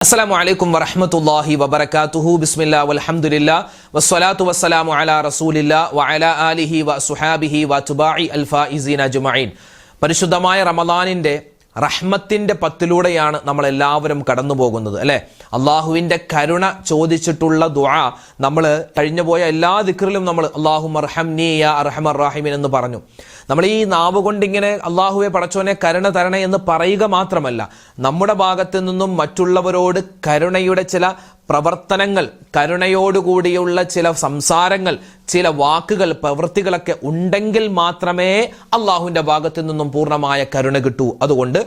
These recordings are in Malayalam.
അസ്സലാമു അലൈക്കും വറഹ്മത്തുള്ളാഹി വബറകാതുഹു. ബിസ്മില്ലാ വൽഹംദുലില്ലാ വസ്സലാത്തു വസ്സലാമു അലാ റസൂലില്ലാ വഅലാ ആലിഹി വസുഹാബിഹി വതുബാഇ അൽ ഫായിസീന അജ്മഈൻ. പരിശുദ്ധമായ റമദാനിന്റെ റഹ്മത്തിന്റെ പത്തിലൂടെയാണ് നമ്മൾ എല്ലാവരും കടന്നു പോകുന്നത്, അല്ലെ? അള്ളാഹുവിന്റെ കരുണ ചോദിച്ചിട്ടുള്ള ദുആ നമ്മൾ കഴിഞ്ഞുപോയ എല്ലാ ദിക്റിലും നമ്മൾ അല്ലാഹുമ്മ അർഹംനി യാ അർഹമർ റഹീമീൻ എന്ന് പറഞ്ഞു. നമ്മൾ ഈ നാവ് കൊണ്ടിങ്ങനെ അള്ളാഹുവെ പടച്ചോനെ കരുണ തരണേ എന്ന് പറയുക മാത്രമല്ല, നമ്മുടെ ഭാഗത്തു നിന്നും മറ്റുള്ളവരോട് കരുണയുടെ ചില പ്രവർത്തനങ്ങൾ, കരുണയോടുകൂടിയുള്ള ചില സംസാരങ്ങൾ, ചില വാക്കുകൾ, പ്രവൃത്തികളൊക്കെ ഉണ്ടെങ്കിൽ മാത്രമേ അള്ളാഹുവിൻ്റെ ഭാഗത്തു നിന്നും പൂർണ്ണമായ കരുണ കിട്ടൂ. അതുകൊണ്ട്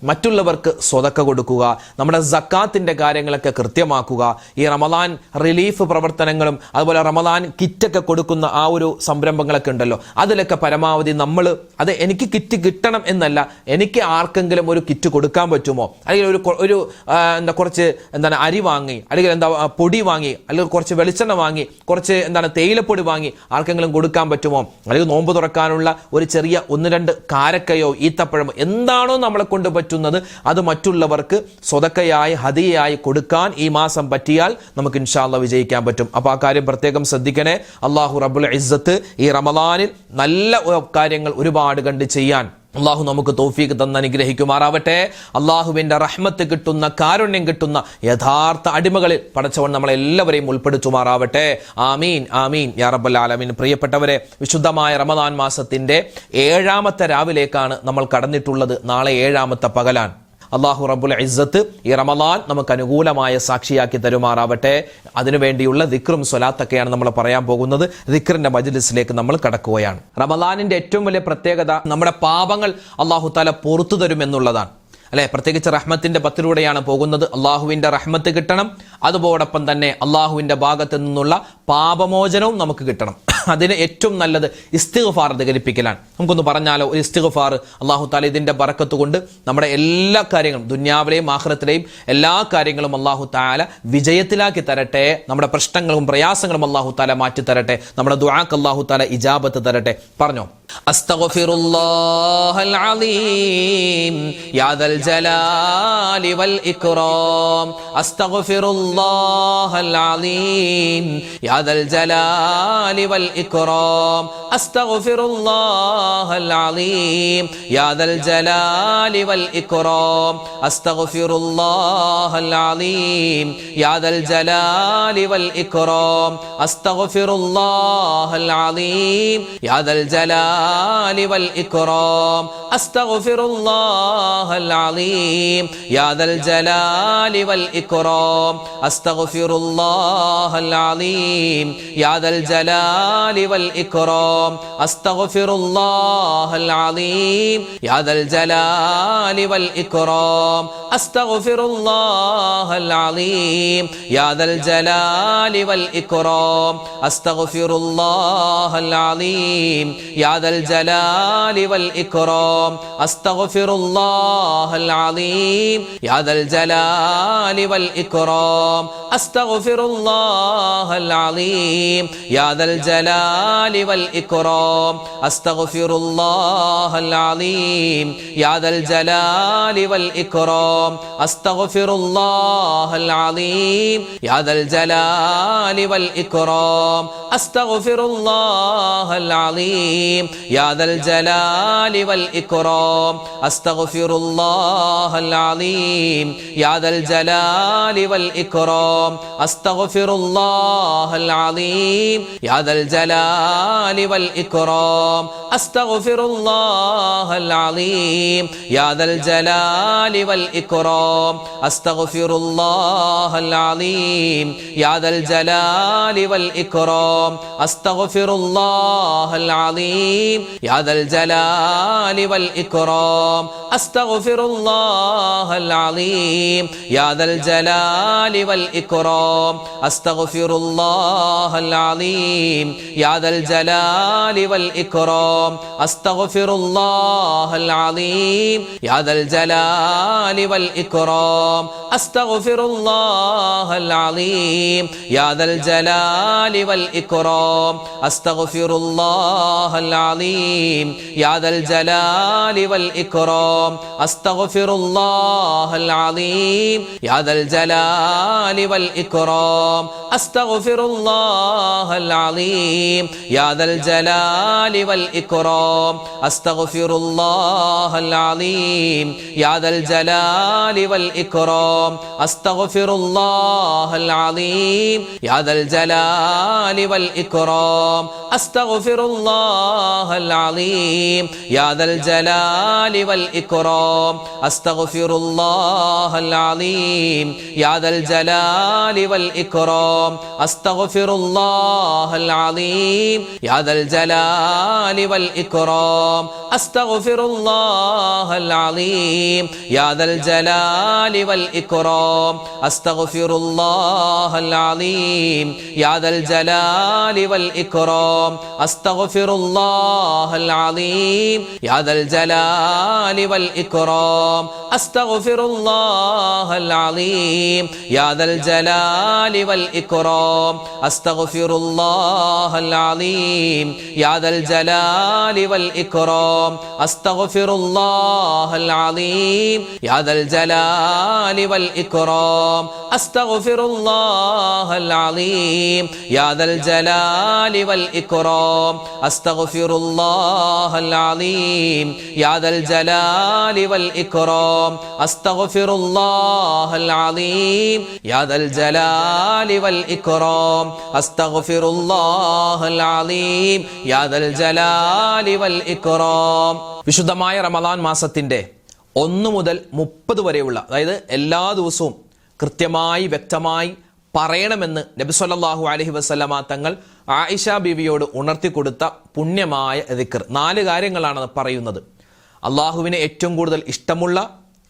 മറ്റുള്ളവർക്ക് സ്വതക്ക കൊടുക്കുക, നമ്മുടെ സക്കാത്തിന്റെ കാര്യങ്ങളൊക്കെ കൃത്യമാക്കുക. ഈ റമദാൻ റിലീഫ് പ്രവർത്തനങ്ങളും അതുപോലെ റമദാൻ കിറ്റൊക്കെ കൊടുക്കുന്ന ആ ഒരു സംരംഭങ്ങളൊക്കെ ഉണ്ടല്ലോ, അതിലൊക്കെ പരമാവധി നമ്മൾ അത് എനിക്ക് കിറ്റ് കിട്ടണം എന്നല്ല, എനിക്ക് ആർക്കെങ്കിലും ഒരു കിറ്റ് കൊടുക്കാൻ പറ്റുമോ, അല്ലെങ്കിൽ കുറച്ച് അരി വാങ്ങി, അല്ലെങ്കിൽ പൊടി വാങ്ങി, അല്ലെങ്കിൽ കുറച്ച് വെളിച്ചെണ്ണ വാങ്ങി, കുറച്ച് തേയിലപ്പൊടി വാങ്ങി ആർക്കെങ്കിലും കൊടുക്കാൻ പറ്റുമോ, അല്ലെങ്കിൽ നോമ്പ് തുറക്കാനുള്ള ഒരു ചെറിയ 1-2 കാരക്കയോ ഈത്തപ്പഴമോ എന്താണോ നമ്മളെ കൊണ്ട് പറ്റുന്നത് അത് മറ്റുള്ളവർക്ക് സ്വതക്കയായി ഹദിയയായി കൊടുക്കാൻ ഈ മാസം പറ്റിയാൽ നമുക്ക് ഇൻഷാ അല്ലാഹ് വിജയിക്കാൻ പറ്റും. അപ്പോൾ ആ കാര്യം പ്രത്യേകം ശ്രദ്ധിക്കണേ. അല്ലാഹു റബ്ബുൽ ഇസ്സത്ത് ഈ റമദാനിൽ നല്ല കാര്യങ്ങൾ ഒരുപാട് കണ്ട് ചെയ്യാൻ അള്ളാഹു നമുക്ക് തൗഫീഖ് തന്ന് അനുഗ്രഹിക്കുമാറാവട്ടെ. അള്ളാഹുവിന്റെ റഹ്മത്ത് കിട്ടുന്ന, കാരുണ്യം കിട്ടുന്ന യഥാർത്ഥ അടിമകളിൽ പടച്ചവൻ നമ്മളെല്ലാവരെയും ഉൾപ്പെടുത്തുമാറാവട്ടെ. ആമീൻ ആമീൻ യാ റബ്ബൽ ആലമീൻ. പ്രിയപ്പെട്ടവരെ, വിശുദ്ധമായ റമദാൻ മാസത്തിന്റെ 7ാമത്തെ രാവിലേക്കാണ് നമ്മൾ കടന്നിട്ടുള്ളത്. നാളെ 7ാമത്തെ പകലാണ്. അല്ലാഹു റബ്ബുൽ ഇസ്സത്ത് ഈ റമദാൻ നമുക്ക് അനുകൂലമായ സാക്ഷിയാക്കി തരുമാറാവട്ടെ. അതിനുവേണ്ടിയുള്ള ദിക്റും സ്വലാത്തൊക്കെയാണ് നമ്മൾ പറയാൻ പോകുന്നത്. ദിക്റിന്റെ മജ്ലിസിലേക്ക് നമ്മൾ കടക്കുകയാണ്. റമദാനിന്റെ ഏറ്റവും വലിയ പ്രത്യേകത നമ്മുടെ പാപങ്ങൾ അല്ലാഹു തആല പുറത്തു തരുമെന്നുള്ളതാണ്, അല്ലെ? പ്രത്യേകിച്ച് റഹ്മത്തിന്റെ പത്തിലൂടെയാണ് പോകുന്നത്. അള്ളാഹുവിന്റെ റഹ്മത്ത് കിട്ടണം, അതുപോടൊപ്പം തന്നെ അള്ളാഹുവിന്റെ ഭാഗത്ത് നിന്നുള്ള പാപമോചനവും നമുക്ക് കിട്ടണം. അതിന് ഏറ്റവും നല്ലത് ഇസ്തിഗ്ഫാർ അധികരിപ്പിക്കലാണ്. നമുക്കൊന്ന് പറഞ്ഞാലോ, ഒരു ഇസ്തിഗ്ഫാർ. അല്ലാഹു തആല ഇതിന്റെ ബറക്കത്ത് കൊണ്ട് നമ്മുടെ എല്ലാ കാര്യങ്ങളും, ദുനിയാവിലെയും ആഖിറത്തിലെയും എല്ലാ കാര്യങ്ങളും അല്ലാഹു തആല വിജയത്തിലാക്കി തരട്ടെ. നമ്മുടെ പ്രശ്നങ്ങളും പ്രയാസങ്ങളും അല്ലാഹു തആല മാറ്റി തരട്ടെ. നമ്മുടെ ദുആക്ക് അല്ലാഹു തആല ഇജാബത്ത് തരട്ടെ. പറഞ്ഞോ, അസ്തഗ്ഫിറുല്ലാഹൽ അലീം യാ ദൽ ജലാലി വൽ ഇക്റാം. അസ്തഗ്ഫിറുല്ലാഹൽ അലീം യാ ദൽ ജലാലി വൽ ഇക്റാം. അസ്തഗ്ഫിറുല്ലാഹൽ അലീം യാ ദൽ ജലാലി വൽ ഇക്റാം. അസ്തഗ്ഫിറുല്ലാഹൽ അലീം യാ ദൽ ജലാലി വൽ ഇക്റാം. അസ്തഗ്ഫിറുല്ലാഹൽ അലീം യാ ദൽ ജലാലി വൽ ഇക്റാം. അസ്തഗ്ഫിറുല്ലാഹൽ അലീം യാ ദൽ ജലാലി വൽ ഇക്റാം. അസ്തഗ്ഫിറുല്ലാഹൽ അലീം യാ ദൽ ജലാലി വൽ ഇക്റാം. അസ്തഗ്ഫിറുല്ലാഹൽ അലീം യാ ദൽ ജലാലി വൽ ഇക്റാം. അസ്തഗ്ഫിറുല്ലാഹൽ അലീം യാ ദൽ ജലാലി വൽ ഇക്റാം. അസ്തഗ്ഫിറുല്ലാഹൽ അലീം യാ ദൽ ജലാലി വൽ ഇക്റാം. അസ്തഗ്ഫിറുല്ലാഹൽ അലീം യാ ദൽ ജലാലി വൽ ഇക്റാം. അസ്തഗ്ഫിറുല്ലാഹൽ അലീം യാ ദൽ ജലാലി വൽ ഇക്റാം. അസ്തഗ്ഫിറുല്ലാഹൽ അലീം യാ ദൽ ജലാലി വൽ ഇക്റാം. അസ്തഗ്ഫിറുല്ലാഹൽ അലീം യാ ദൽ ജലാലി വൽ ഇക്റാം. അസ്തഗ്ഫിറുല്ലാഹൽ അലീം യാ ദൽ ജലാലി വൽ ഇക്റാം. അസ്തഗ്ഫിറുല്ലാഹൽ അലീം യാ ദൽ ജലാലി വൽ ഇക്റാം. അസ്തഗ്ഫിറുല്ലാഹൽ അലീം യാ ദൽ ജലാലി വൽ ഇക്റാം. അസ്തഗ്ഫിറുല്ലാഹൽ അലീം യാ ദൽ ജലാലി വൽ ഇക്റാം. അസ്തഗ്ഫിറുല്ലാഹൽ അലീം യാ ദൽ ജലാലി വൽ ഇക്റാം. അസ്തഗ്ഫിറുല്ലാഹൽ അലീം യാ ദൽ ജലാലി വൽ ഇക്റാം. അസ്തഗ്ഫിറുല്ലാഹൽ അലീം യാ ദൽ ജലാലി والإكرام أستغفر الله العظيم يا ذا الجلال والإكرام أستغفر الله العظيم يا ذا الجلال والإكرام أستغفر الله العظيم يا ذا الجلال والإكرام أستغفر الله العظيم يا ذا الجلال والإكرام أستغفر الله العظيم يا ذا الجلال والإكرام أستغفر الله العظيم يا ذا الجلال والإكرام أستغفر الله العظيم يا ذا الجلال والإكرام أستغفر الله العظيم يا ذا الجلال والإكرام أستغفر الله العظيم يا ذا الجلال والإكرام أستغفر الله العظيم يا ذا الجلال والإكرام أستغفر الله العظيم يا ذا الجلال والإكرام أستغفر الله العظيم يا ذا الجلال والإكرام أستغفر الله العظيم يا ذا الجلال والإكرام أستغفر الله العظيم يا ذا الجلال والإكرام أستغفر الله العظيم يا ذا الجلال والإكرام أستغفر الله العظيم يا ذا الجلال والإكرام أستغفر الله العظيم يا ذا الجلال والإكرام أستغفر الله العظيم يا ذا الجلال والإكرام أستغفر الله العظيم يا ذا الجلال والإكرام أستغفر الله العظيم يا ذا الجلال والإكرام أستغفر الله العظيم يا ذا الجلال والإكرام. വിശുദ്ധമായ റമദാൻ മാസത്തിന്റെ 1 മുതൽ 30 വരെയുള്ള, അതായത് എല്ലാ ദിവസവും കൃത്യമായി വ്യക്തമായി പറയണമെന്ന് നബി സല്ലല്ലാഹു അലൈഹി വസല്ലമ തങ്ങൾ ആയിഷ ബീവിയോട് ഉണർത്തിക്കൊടുത്ത പുണ്യമായ ദിക്ർ. 4 കാര്യങ്ങളാണ് പറയുന്നത്. അള്ളാഹുവിനെ ഏറ്റവും കൂടുതൽ ഇഷ്ടമുള്ള,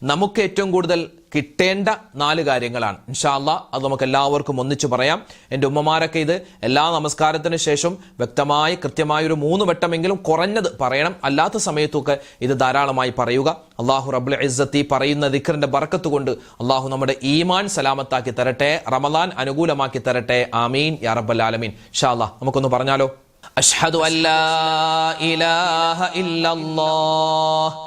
നമുക്ക് ഏറ്റവും കൂടുതൽ കിട്ടേണ്ട 4 കാര്യങ്ങളാണ്. ഇൻഷാ അല്ലാഹ് അത് നമുക്ക് എല്ലാവർക്കും ഒന്നിച്ചു പറയാം. എൻ്റെ ഉമ്മമാരൊക്കെ ഇത് എല്ലാ നമസ്കാരത്തിന് ശേഷം വ്യക്തമായി കൃത്യമായി ഒരു 3 വട്ടമെങ്കിലും കുറഞ്ഞത് പറയണം. അല്ലാത്ത സമയത്തൊക്കെ ഇത് ധാരാളമായി പറയുക. അള്ളാഹു റബ്ബുൽ ഇസ്സത്തി പറയുന്ന ദിക്റിന്റെ ബർക്കത്ത് കൊണ്ട് അള്ളാഹു നമ്മുടെ ഈമാൻ സലാമത്താക്കി തരട്ടെ, റമദാൻ അനുകൂലമാക്കി തരട്ടെ. ആമീൻ യാ റബ്ബൽ ആലമീൻ. ഇൻഷാ അല്ലാഹ് നമുക്കൊന്ന് പറഞ്ഞാലോ. അഷ്ഹദു അല്ലാ ഇലാഹ ഇല്ലല്ലാഹ്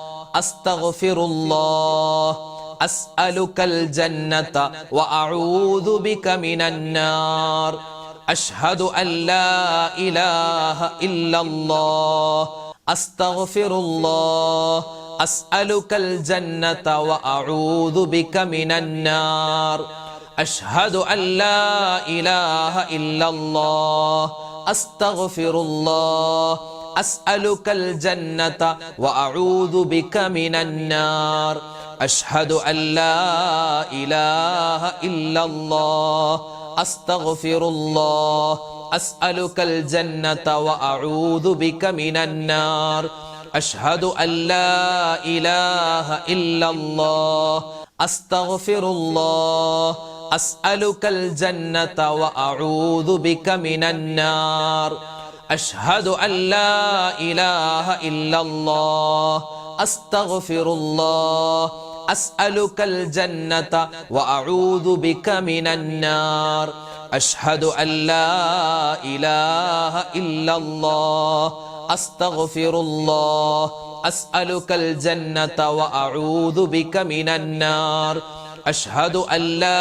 അസ്തഗ്ഫിറുല്ലാഹ് അസ്അലുകൽ ജന്നത വഅഊദു ബിക മിനന്നാർ. അഷ്ഹദു അല്ലാ ഇലാഹ ഇല്ലല്ലാഹ് അസ്തഗ്ഫിറുല്ലാഹ് അസ്അലുകൽ ജന്നത വഅഊദു ബിക മിനന്നാർ. അഷ്ഹദു അല്ലാ ഇലാഹ ഇല്ലല്ലാഹ് അസ്തഗ്ഫിറുല്ലാഹ് അസ്അലുകൽ ജന്നത വഅഊദു ബിക മിനന്നാർ. അഷ്ഹദു അല്ലാ ഇലാഹ ഇല്ലല്ലാഹ് അസ്തഗ്ഫിറുല്ലാഹ് അസ്അലുകൽ ജന്നത വഅഊദു ബിക മിനന്നാർ. അഷ്ഹദു അല്ലാ ഇലാഹ ഇല്ലല്ലാഹ് അസ്തഗ്ഫിറുല്ലാഹ് അസ്അലുകൽ ജന്നത വഅഊദു ബിക മിനന്നാർ. അഷ്ഹദു അല്ലാ ഇലാഹ ഇല്ലല്ലാഹ് അസ്തഗ്ഫിറുല്ലാഹ് അസ്അലുകൽ ജന്നത വഅഊദു ബിക മിനന്നാർ. അഷ്ഹദു അല്ലാ ഇലാഹ ഇല്ലല്ലാഹ് അസ്തഗ്ഫിറുല്ലാഹ് അസ്അലുകൽ ജന്നത വഅഊദു ബിക മിനന്നാർ. അഷ്ഹദു അല്ലാ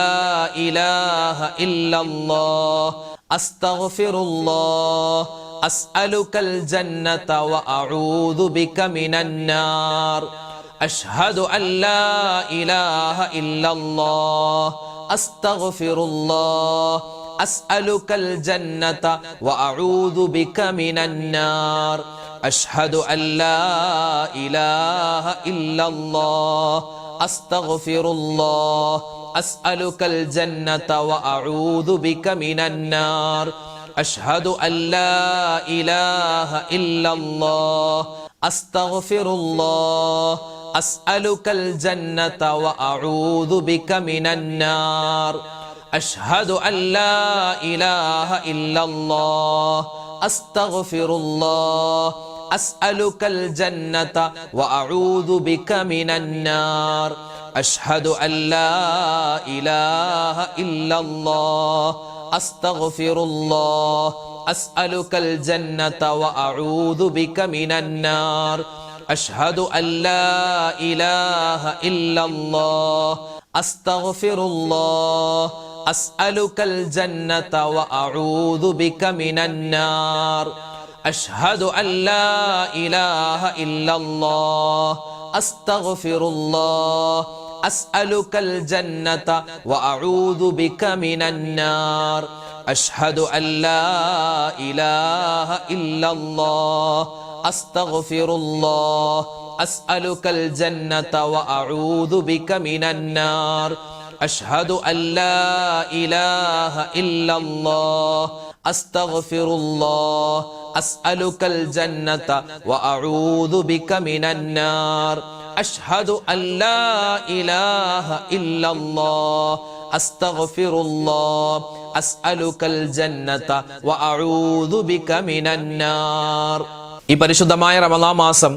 ഇലാഹ ഇല്ലല്ലാഹ് അസ്തഗ്ഫിറുല്ലാഹ് അസ്അലുകൽ ജന്നത വഅഊദു ബിക മിനന്നാർ. അഷ്ഹദു അല്ലാ ഇലാഹ ഇല്ലല്ലാഹ് അസ്തഗ്ഫിറുല്ലാഹ് അസ്അലുകൽ ജന്നത വഅഊദു ബിക മിനന്നാർ. അഷ്ഹദു അല്ലാ ഇലാഹ ഇല്ലല്ലാഹ് അസ്തഗ്ഫിറുല്ലാഹ് അസ്അലുകൽ ജന്നത വഅഊദു ബിക മിനന്നാർ. അഷ്ഹദു അല്ലാ ഇലാഹ ഇല്ലല്ലാഹ് അസ്തഗ്ഫിറുല്ലാഹ് അസ്അലുകൽ ജന്നത വഅഊദു ബിക മിനന്നാർ. അഷ്ഹദു അല്ലാ ഇലാഹ ഇല്ലല്ലാഹ് അസ്തഗ്ഫിറുല്ലാഹ് അസ്അലുകൽ ജന്നത വഅഊദു ബിക മിനന്നാർ അഷ്ഹദു അല്ലാ ഇലാഹ ഇല്ലല്ലാഹ് അസ്തഗ്ഫിറുല്ലാഹ് അസ്അലുകൽ ജന്നത വഅഊദു ബിക മിനന്നാർ അഷ്ഹദു അല്ലാ ഇലാഹ ഇല്ലല്ലാഹ് അസ്തഗ്ഫിറുല്ലാഹ് അസ്അലുകൽ ജന്നത വഅഊദു ബിക മിനന്നാർ അഷ്ഹദു അല്ലാ ഇലാഹ ഇല്ലല്ലാഹ് അസ്തഗ്ഫിറുല്ലാഹ് അസ്അലുകൽ ജന്നത വഅഊദു ബിക മിനന്നാർ അഷ്ഹദു അല്ലാ ഇലാഹ ഇല്ലല്ലാഹ് അസ്തഗ്ഫിറുല്ലാഹ് അസ്അലുകൽ ജന്നത വഅഊദു ബിക മിനന്നാർ അഷ്ഹദു അല്ലാ ഇലാഹ ഇല്ലല്ലാഹ് അസ്തഗ്ഫിറുല്ലാഹ് അസ്അലുകൽ ജന്നത വഅഊദു ബിക മിനന്നാർ അഷ്ഹദു അല്ലാ ഇലാഹ ഇല്ലല്ലാഹ് അസ്തഗ്ഫിറുല്ലാഹ് അസ്അലുകൽ ജന്നത വഅഊദു ബിക മിനന്നാർ. ഈ പരിശുദ്ധമായ റമളാൻ മാസം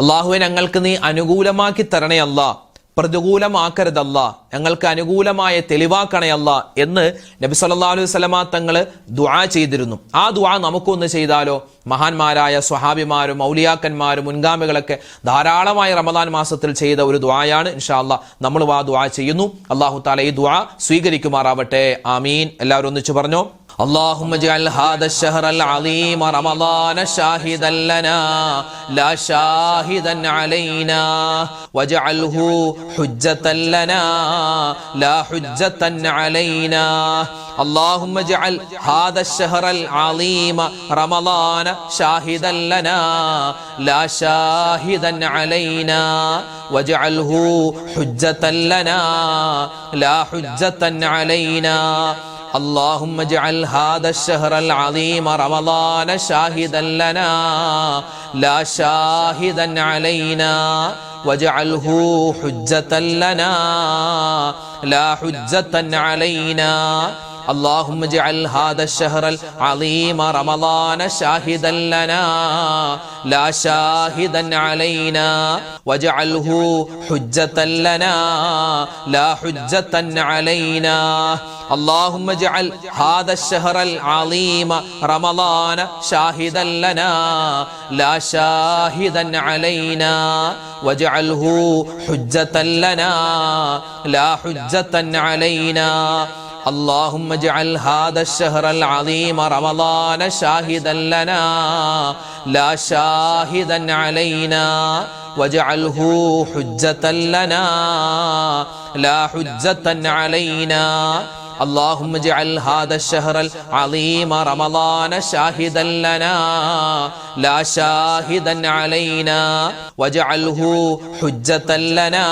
അല്ലാഹുവേ ഞങ്ങൾക്ക് നീ അനുകൂലമാക്കി തരണേ അല്ലാ, പ്രതികൂലമാക്കരുതല്ല, ഞങ്ങൾക്ക് അനുകൂലമായ തെളിവാക്കണയല്ല എന്ന് നബി സല്ലല്ലാഹു അലൈഹി വസല്ലമ തങ്ങൾ ദുആ ചെയ്തിരുന്നു. ആ ദുആ നമുക്കൊന്ന് ചെയ്താലോ? മഹാന്മാരായ സ്വഹാബിമാരും ഔലിയാക്കന്മാരും മുൻഗാമികളൊക്കെ ധാരാളമായി റമദാൻ മാസത്തിൽ ചെയ്ത ഒരു ദുആയാണ്. ഇൻഷാ അല്ലാഹ് നമ്മൾ ആ ദുആ ചെയ്യുന്നു. അല്ലാഹു തആല ഈ ദുആ സ്വീകരിക്കുമാറാവട്ടെ. ആമീൻ. എല്ലാവരും ഒന്നിച്ചു പറഞ്ഞോ. اللهم اجعل هذا الشهر العظيم رمضان شاهدا لنا لا شاهدا علينا واجعله حجة لنا لا حجة علينا. اللهم اجعل هذا الشهر العظيم رمضان شاهدا لنا لا شاهدا علينا واجعله حجة لنا لا حجة علينا. اللهم اجعل هذا الشهر العظيم رمضان شاهدا لنا لا شاهدا علينا واجعله حجة لنا لا حجة علينا. اللهم اجعل هذا الشهر العظيم رمضان شاهدا لنا لا شاهدا علينا واجعله حجة لنا لا حجة علينا. اللهم اجعل هذا الشهر العظيم رمضان شاهدا لنا لا شاهدا علينا واجعله حجة لنا لا حجة علينا. اللهم اجعل هذا الشهر العظيم رمضان شاهدا لنا لا شاهدا علينا واجعله حجة لنا لا حجة علينا. اللهم اجعل هذا الشهر العظيم رمضان شاهدا لنا لا شاهدا علينا واجعله حجة لنا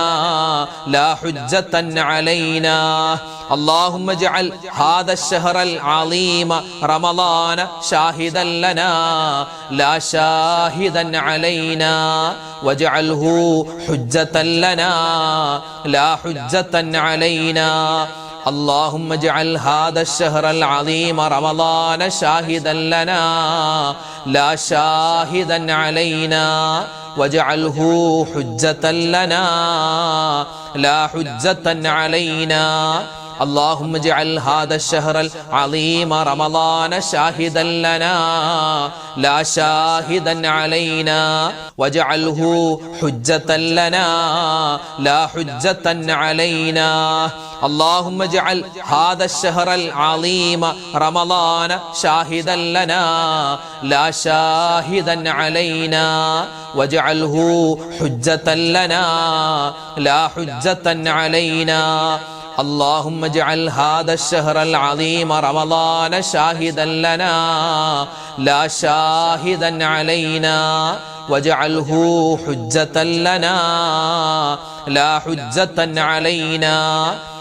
لا حجة علينا. اللهم اجعل هذا الشهر العظيم رمضان شاهدا لنا لا شاهدا علينا واجعله حجة لنا لا حجة علينا. اللهم اجعل هذا الشهر العظيم رمضان شاهدا لنا لا شاهدا علينا واجعله حجة لنا لا حجة علينا. اللهم اجعل هذا الشهر العظيم رمضان شاهدا لنا لا شاهدا علينا واجعله حجة لنا لا حجة علينا. اللهم اجعل هذا الشهر العظيم رمضان شاهدا لنا لا شاهدا علينا واجعله حجة لنا لا حجة علينا. اللهم اجعل هذا الشهر العظيم رمضان شاهدا لنا لا شاهدا علينا واجعله حجة لنا لا حجة علينا.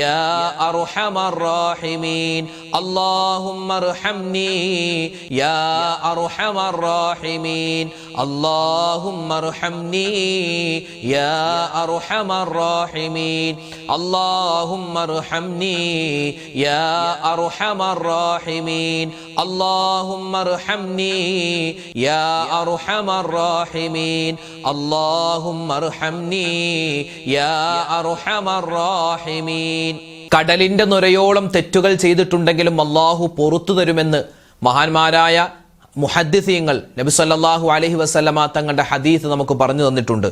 യാ അർഹമർ റാഹിമീൻ അല്ലാഹുമ്മ അർഹംനി യാ അർഹമർ റാഹിമീൻ അല്ലാഹുമ്മ അർഹംനി യാ അർഹമർ റാഹിമീൻ അല്ലാഹുമ്മ അർഹംനി യാ അർഹമർ റാഹിമീൻ അല്ലാഹുമ്മ അർഹംനി യാ അർഹമർ റാഹിമീൻ അല്ലാഹുമ്മ അർഹംനി യാ അർഹമർ റാഹിമീൻ. കടലിന്റെ നുരയോളം തെറ്റുകൾ ചെയ്തിട്ടുണ്ടെങ്കിലും അല്ലാഹു പൊറുത്തു തരുമെന്ന് മഹാന്മാരായ മുഹദ്ദിസീങ്ങൾ നബി സല്ലല്ലാഹു അലൈഹി വസല്ലമ തങ്ങളുടെ ഹദീസ് നമുക്ക് പറഞ്ഞു തന്നിട്ടുണ്ട്.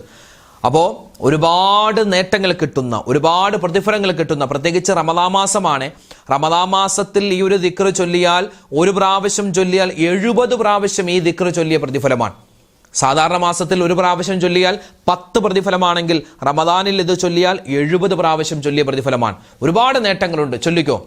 അപ്പോൾ ഒരുപാട് നേട്ടങ്ങൾ കിട്ടുന്ന, ഒരുപാട് പ്രതിഫലങ്ങൾ കിട്ടുന്ന, പ്രത്യേകിച്ച് റമദാൻ മാസമാണ്. റമദാൻ മാസത്തിൽ ഈ ഒരു ദിക്ർ ചൊല്ലിയാൽ, ഒരു പ്രാവശ്യം ചൊല്ലിയാൽ 70 പ്രാവശ്യം ഈ ദിക്ർ ചൊല്ലിയ പ്രതിഫലമാണ്. സാധാരണ മാസത്തിൽ ഒരു പ്രാവശ്യം ചൊല്ലിയാൽ 10 പ്രതിഫലമാണെങ്കിൽ റമദാനിൽ ഇത് ചൊല്ലിയാൽ 70 പ്രാവശ്യം ചൊല്ലിയ പ്രതിഫലമാണ്. ഒരുപാട് നേട്ടങ്ങളുണ്ട്. ചൊല്ലിക്കോ.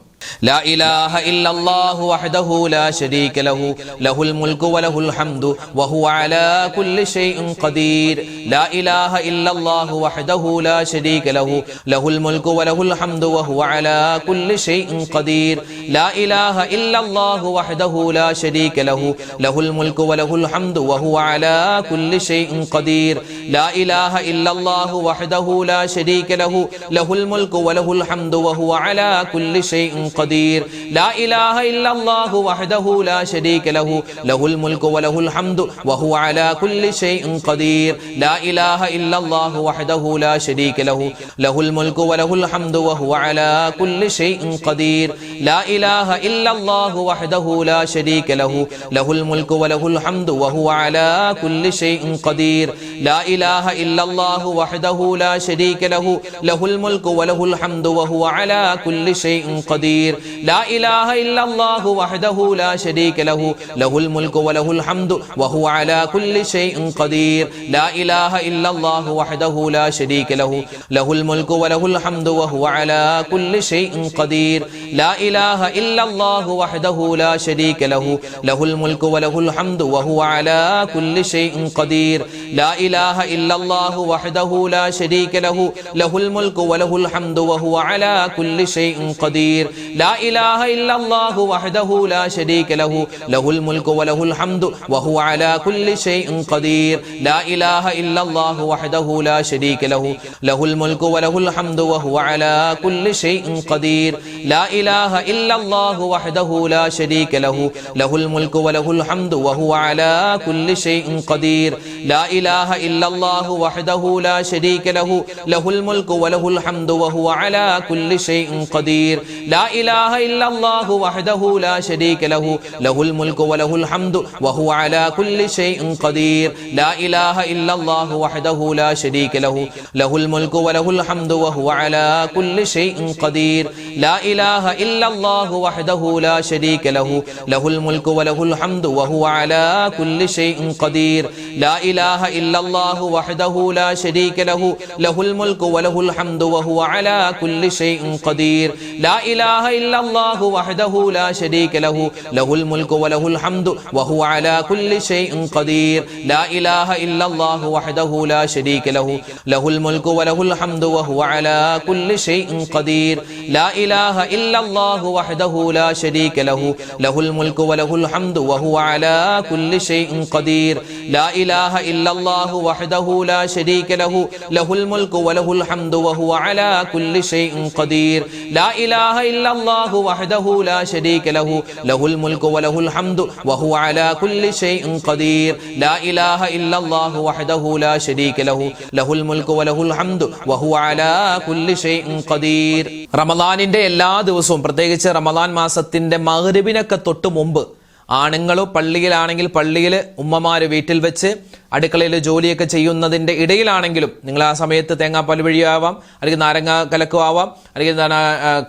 ലാ ഇലാഹ ഇല്ലല്ലാഹു വഹ്ദഹു ലാ ശരീക ലഹു ലഹുൽ മുൽക്കു വലഹുൽ ഹംദു വഹുവ അലാ കുല്ലി ഷൈഇൻ ഖദീർ. ലാ ഇലാഹ ഇല്ലല്ലാഹു വഹ്ദഹു ലാ ശരീക ലഹു ലഹുൽ മുൽക്കു വലഹുൽ ഹംദു വഹുവ അലാ കുല്ലി ഷൈഇൻ ഖദീർ. ലാ ഇലാഹ ഇല്ലല്ലാഹു വഹ്ദഹു ലാ ശരീക ലഹു ലഹുൽ മുൽക്കു വലഹുൽ ഹംദു വഹുവ അലാ കുല്ലി ഷൈഇൻ ഖദീർ. ലാ ഇലാഹ ഇല്ലല്ലാഹു വഹ്ദഹു ലാ ശരീക ലഹു ലഹുൽ മുൽക്കു വലഹുൽ ഹംദു വഹുവ അലാ കുല്ലി ഷൈഇൻ قدير. لا إله إلا الله وحده لا شريك له له الملك وله الحمد وهو على كل شيء قدير. لا إله إلا الله وحده لا شريك له له الملك وله الحمد وهو على كل شيء قدير. لا إله إلا الله وحده لا شريك له له الملك وله الحمد وهو على كل شيء قدير. لا إله إلا الله وحده لا شريك له له الملك وله الحمد وهو على كل شيء قدير. لا إله إلا الله وحده لا شريك له له الملك وله الحمد وهو على كل شيء قدير. لا إله إلا الله وحده لا شريك له له الملك وله الحمد وهو على كل شيء قدير. لا إله إلا الله وحده لا شريك له له الملك وله الحمد وهو على كل شيء قدير. لا إله إلا الله وحده لا شريك له له الملك وله الحمد وهو على كل شيء قدير. لا إله إلا الله وحده لا شريك له له الملك وله الحمد وهو على كل شيء قدير. لا إله إلا الله وحده لا شريك له له الملك وله الحمد وهو على كل شيء قدير. لا إله إلا الله وحده لا شريك له له الملك وله الحمد وهو على كل شيء قدير. لا إله إلا الله وحده لا شريك له له الملك وله الحمد وهو على كل شيء قدير. لا إله إلا الله وحده لا شريك له له الملك وله الحمد وهو على كل شيء قدير. لا إله إلا الله وحده لا شريك له له الملك وله الحمد وهو على كل شيء قدير. لا إله إلا الله وحده لا شريك له له الملك وله الحمد وهو على كل شيء قدير. لا إله إلا الله وحده لا شريك له له الملك وله الحمد وهو على كل شيء قدير. لا إله إلا الله وحده لا شريك له له الملك وله الحمد وهو على كل شيء قدير. لا إله إلا الله وحده لا شريك له له الملك وله الحمد وهو على كل شيء قدير. لا إله إلا الله وحده لا شريك له له الملك وله الحمد وهو على كل شيء قدير. لا إله إلا الله وحده لا شريك له له الملك وله الحمد وهو على كل شيء قدير. لا إله إلا الله وحده لا شريك له له الملك وله الحمد وهو على كل شيء قدير. لا إله إلا الله وحده لا شريك له له الملك وله الحمد وهو على كل شيء قدير. റമദാനിന്റെ എല്ലാ ദിവസവും, പ്രത്യേകിച്ച് റമദാൻ മാസത്തിന്റെ മഗ്രിബിനൊക്കെ തൊട്ട് മുമ്പ്, ആണുങ്ങളോ പള്ളിയിലാണെങ്കിൽ പള്ളിയിൽ, ഉമ്മമാര് വീട്ടിൽ വെച്ച് അടുക്കളയിൽ ജോലിയൊക്കെ ചെയ്യുന്നതിൻ്റെ ഇടയിലാണെങ്കിലും നിങ്ങൾ ആ സമയത്ത് തേങ്ങാപ്പാൽ വഴിയാവാം, അല്ലെങ്കിൽ നാരങ്ങ കലക്കുമാവാം, അല്ലെങ്കിൽ എന്താണ്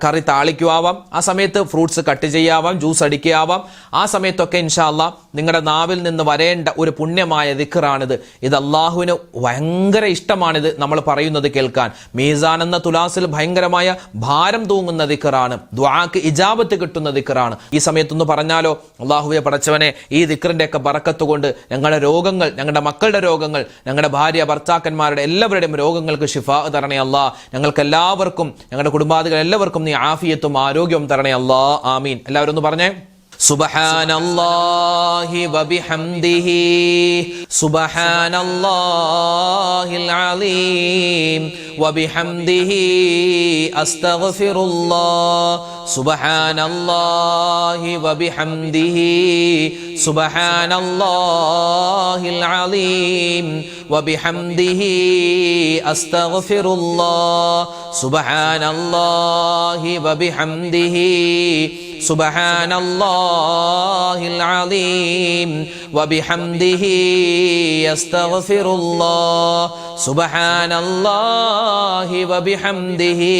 കറി താളിക്കുമാവാം, ആ സമയത്ത് ഫ്രൂട്ട്സ് കട്ട് ചെയ്യാവാം, ജ്യൂസ് അടിക്കാവാം. ആ സമയത്തൊക്കെ ഇൻഷാ അല്ലാഹ് നിങ്ങളുടെ നാവിൽ നിന്ന് വരേണ്ട ഒരു പുണ്യമായ ദിക്റാണിത്. ഇത് അള്ളാഹുവിന് ഭയങ്കര ഇഷ്ടമാണിത് നമ്മൾ പറയുന്നത് കേൾക്കാൻ. മീസാൻ എന്ന തുലാസിൽ ഭയങ്കരമായ ഭാരം തൂങ്ങുന്ന ദിക്റാണ്. ദുആക്ക് ഇജാബത്ത് കിട്ടുന്ന ദിക്റാണ്. ഈ സമയത്തൊന്ന് പറഞ്ഞാലോ, അള്ളാഹുവേ അല്ലാഹുവേ പടച്ചവനെ, ഈ ദിക്റിന്റെ ഒക്കെ ബറക്കത്ത് കൊണ്ട് ഞങ്ങളുടെ രോഗങ്ങൾ, ഞങ്ങളുടെ മക്കളുടെ രോഗങ്ങൾ, ഞങ്ങളുടെ ഭാര്യ ഭർത്താക്കന്മാരുടെ എല്ലാവരുടെയും രോഗങ്ങൾക്ക് ശിഫാ തരണേ അല്ലാ. ഞങ്ങൾക്ക് എല്ലാവർക്കും, ഞങ്ങളുടെ കുടുംബാദികൾ എല്ലാവർക്കും നീ ആഫിയത്തും ആരോഗ്യവും തരണേ അല്ലാ. ആമീൻ. എല്ലാവരും ഒന്ന് പറഞ്ഞേ. സുബ്ഹാനല്ലാഹി വബിഹംദിഹി സുബ്ഹാനല്ലാഹിൽ അലീം വബിഹംദിഹി അസ്തഗ്ഫിറുല്ലാഹ് സുബ്ഹാനല്ലാഹി വബിഹംദിഹി സുബ്ഹാനല്ലാഹിൽ അലീം വബിഹംദിഹി അസ്തഗ്ഫിറുല്ലാഹ് സുബ്ഹാനല്ലാഹി വബിഹംദിഹി സുബ്ഹാനല്ലാഹിൽ അലീം വബിഹംദിഹി അസ്തഗ്ഫിറുല്ലാഹ് സുബ്ഹാനല്ലാഹി വബിഹംദിഹി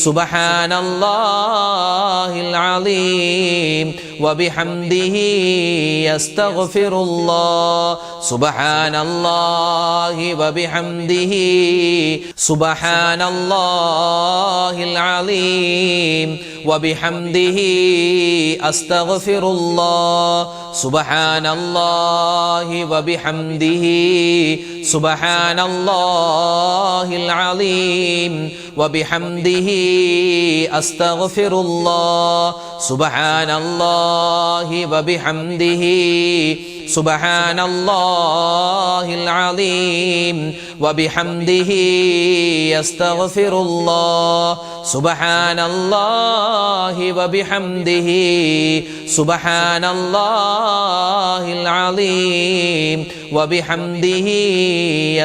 സുബ്ഹാനല്ലാഹിൽ അലീം വബിഹംദിഹി അസ്തഗ്ഫിറുല്ലാഹ് സുബ്ഹാനല്ലാഹി വബിഹംദിഹി സുബ്ഹാനല്ലാഹിൽ അലീം വബിഹംദിഹി അസ്തഗ്ഫിറുല്ലാഹ് സുബ്ഹാനല്ലാഹി വബിഹംദിഹി സുബ്ഹാനല്ലാഹിൽ അലീം വബിഹംദിഹി അസ്തഗ്ഫിറുല്ലാഹ് സുബ്ഹാനല്ലാഹി വബിഹംദിഹി സുബ്ഹാനല്ലാഹിൽ അലീം വബിഹംദിഹി അസ്തഗ്ഫിറുല്ലാഹ് സുബ്ഹാനല്ലാഹി വബിഹംദിഹി സുബ്ഹാനല്ലാഹിൽ അലീം വബിഹംദിഹി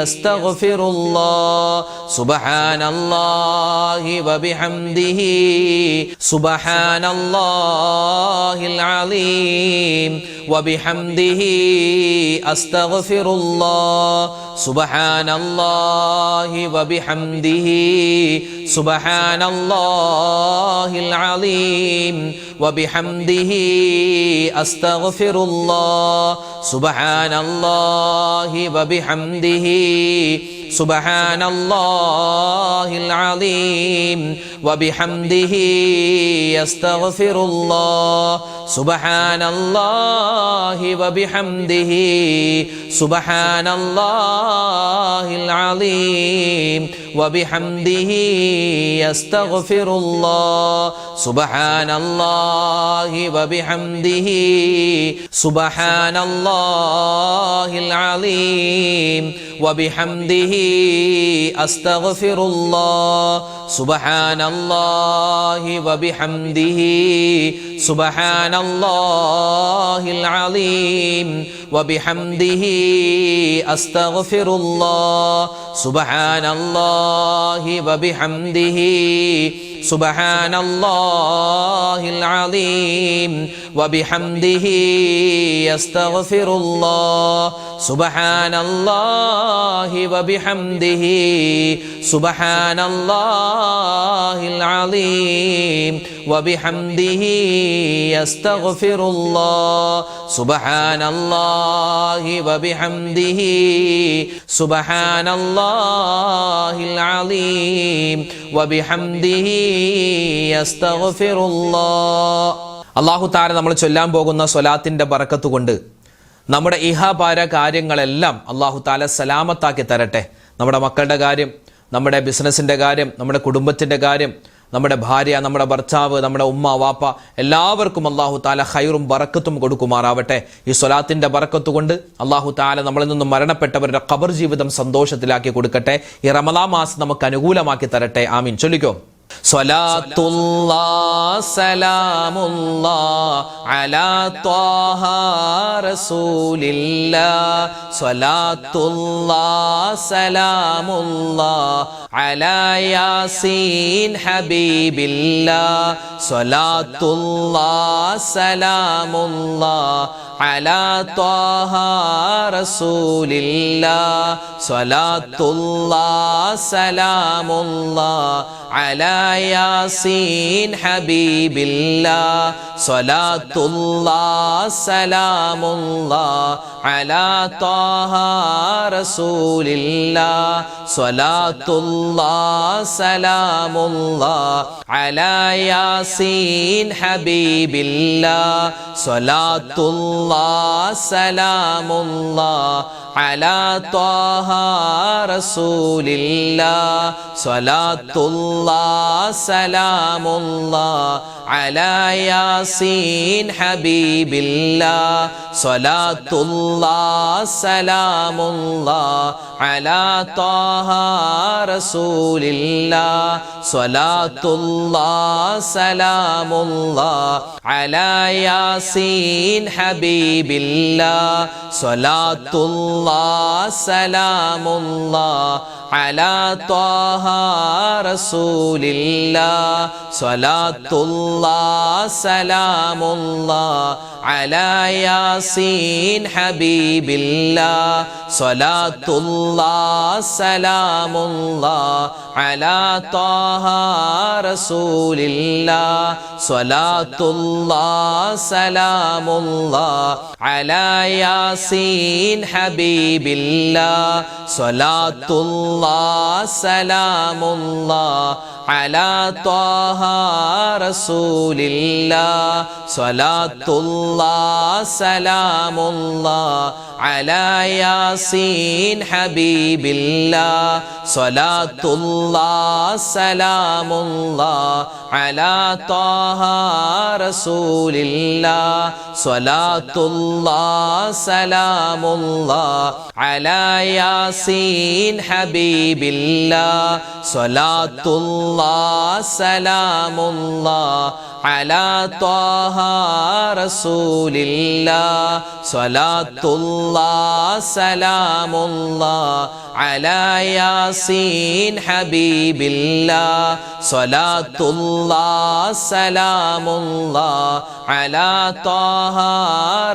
അസ്തഗ്ഫിറുല്ലാഹ് സുബ്ഹാനല്ലാഹി വബിഹംദിഹി സുബ്ഹാനല്ലാഹിൽ അലീം വബിഹംദിഹി അസ്തഗ്ഫിറുല്ലാഹ് സുബ്ഹാനല്ലാഹി വബിഹംദിഹി സുബ്ഹാനല്ലാഹിൽ അലീം വബിഹംദിഹി അസ്തഗ്ഫിറുല്ലാഹ് സുബ്ഹാനല്ലാഹി വബിഹംദിഹി സുബ്ഹാനല്ലാഹിൽ അലീം വബിഹംദിഹി അസ്തഗ്ഫിറുല്ലാഹ് സുബ്ഹാനല്ലാഹി വബിഹംദിഹി സുബ്ഹാനല്ലാഹിൽ അലീം വബിഹംദിഹി അസ്തഗ്ഫിറുല്ലാഹ് സുബ്ഹാനല്ലാഹി വബിഹംദിഹി സുബ്ഹാനല്ലാഹിൽ അലീം വബിഹംദിഹി അസ്തഗ്ഫിറുല്ലാഹ് സുബ്ഹാനല്ലാഹി വബിഹംദിഹി സുബ്ഹാനല്ലാഹിൽ അലീം വബിഹംദിഹി അസ്തഗ്ഫിറുല്ലാഹ് സുബ്ഹാനല്ലാഹി വബിഹംദിഹി സുബ്ഹാനല്ലാഹിൽ അലീം വബിഹംദിഹി അസ്തഗ്ഫിറുല്ലാഹ് സുബ്ഹാനല്ലാഹി വബിഹംദിഹി സുബ്ഹാനല്ലാഹിൽ അലീം വബിഹംദിഹി അസ്തഗ്ഫിറുല്ലാഹ് സുബ്ഹാനല്ലാഹി വബിഹംദിഹി സുബ്ഹാനല്ലാഹിൽ അലീം വബിഹംദിഹി അസ്തഗ്ഫിറുല്ലാഹ്. അല്ലാഹു തആല നമ്മൾ ചൊല്ലാൻ പോകുന്ന സ്വലാത്തിന്റെ ബറക്കത്ത് കൊണ്ട് നമ്മുടെ ഇഹപാര കാര്യങ്ങളെല്ലാം അല്ലാഹു തആല സലാമത്താക്കി തരട്ടെ. നമ്മുടെ മക്കളുടെ കാര്യം, നമ്മുടെ ബിസിനസ്സിന്റെ കാര്യം, നമ്മുടെ കുടുംബത്തിന്റെ കാര്യം, നമ്മുടെ ഭാര്യ, നമ്മുടെ ഭർത്താവ്, നമ്മുടെ ഉമ്മ വാപ്പ, എല്ലാവർക്കും അല്ലാഹു തആല ഖൈറും ബറക്കത്തും കൊടുക്കുമാറാവട്ടെ. ഈ സ്വലാത്തിന്റെ ബറക്കത്ത് കൊണ്ട് അല്ലാഹു തആല നമ്മളിൽ നിന്നും മരണപ്പെട്ടവരുടെ ഖബർ ജീവിതം സന്തോഷത്തിലാക്കി കൊടുക്കട്ടെ. ഈ റമളാൻ മാസം നമുക്ക് അനുകൂലമാക്കി തരട്ടെ. ആമീൻ. ചൊല്ലിക്കോ. സ്വലാത്തുല്ലാഹ് സലാമുല്ലാഹ് അലാ ത്വാഹ റസൂലില്ലാഹ് സ്വലാത്തുല്ലാഹ് സലാമുല്ലാഹ് അലാ യാസീൻ ഹബീബില്ലാഹ് സ്വലാത്തുല്ലാഹ് സലാമുല്ലാഹ് അലാ ത്വാഹ റസൂലില്ലാഹ് സ്വലാത്തുല്ലാഹ് സലാമുല്ലാഹ് അലാ യാസീൻ ഹബീബില്ലാഹ് സ്വലാത്തുല്ലാഹ് സലാമുല്ലാഹ് അലാ ത്വാഹ റസൂലില്ലാഹ് സ്വലാത്തുല്ലാഹ് സലാമുല്ലാഹ് അലാ യാസീൻ ഹബീബില്ലാഹ് സ്വലാത്തുല്ലാഹ് സലാമുല്ലാഹ് അലാ ത്വാഹ റസൂലില്ലാഹ് സ്വലാത്തുല്ലാഹ് സലാമുല്ലാഹ് അലാ യാസീൻ ഹബീബില്ലാഹ് സ്വലാത്തുല്ലാഹ് സലാമുല്ലാഹ് അലാ ത്വാഹ റസൂലില്ലാഹ് സ്വലാത്തുല്ലാഹ് സലാമുല്ലാഹ് അലാ യാസീൻ ഹബീബില്ലാഹ് സ്വലാത്തുല്ലാഹ് സലാമുല്ലാഹ് അലാ ത്വാഹ റസൂലില്ലാഹ് സ്വലാത്തുല്ലാഹ് സലാമുല്ലാഹ് അലാ യാസീൻ ഹബീബില്ലാഹ് സ്വലാത്തുല്ലാഹ് സലാമുല്ലാഹ് അലാ ത്വാഹ റസൂലില്ലാഹ് സ്വലാത്തുല്ലാഹ് സലാമുല്ലാഹ് അലാ യാസീൻ ഹബീബില്ലാഹ് സ്വലാത്തുല്ലാഹ് സലാമുല്ലാഹ് അലാ ത്വാഹ റസൂലില്ലാഹ് സ്വലാത്തുല്ലാഹ് സലാമുല്ലാഹ് അലാ യാസീൻ ഹബീബില്ലാഹ് സ്വലാത്തുല്ലാഹ് സലാമുല്ലാഹ് അലാ ത്വാഹ റസൂലില്ലാഹ് സ്വലാത്തുല്ലാഹ് സലാമുല്ലാഹ് അലാ യാസീൻ ഹബീബില്ലാഹ് സ്വലാത്തുല്ലാഹ് സലാമുല്ലാഹ് അലാ ത്വാഹ റസൂലില്ലാഹ് സ്വലാത്തുല്ലാഹ് സലാമുല്ലാഹ് അലാ യാസീൻ ഹബീബില്ലാഹ് സ്വലാത്തുല്ലാഹ് സലാമുല്ലാഹ് അലാ ത്വാഹ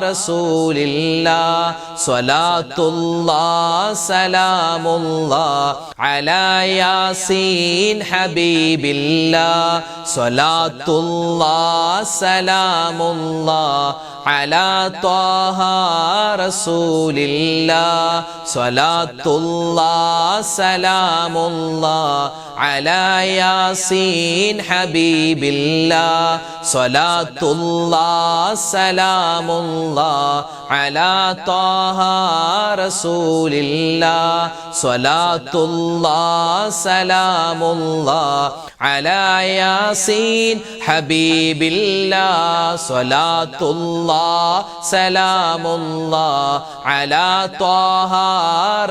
റസൂലില്ലാഹ് സ്വലാത്തുല്ലാഹ് സലാമുല്ലാഹ് അലാ യാസീൻ ഹബീബില്ലാഹ് സ്വലാത്തുല്ലാഹ് സലാമുല്ലാഹ് അലാ ത്വാഹ റസൂലില്ലാഹ് സ്വലാത്തുല്ലാഹ് സലാമുല്ലാഹ് അലാ യാസീൻ ഹബീബില്ലാഹ് സ്വലാത്തുല്ലാഹ് സലാമുല്ലാഹ് അലാ ത്വാഹ റസൂലില്ലാഹ് സ്വലാത്തുല്ലാഹ് സലാമുല്ലാഹ് അലാ യാസീൻ ഹബീബില്ലാഹ് സ്വലാത്തുല്ലാഹ് സലാമുല്ലാഹ് അലാ ത്വാഹ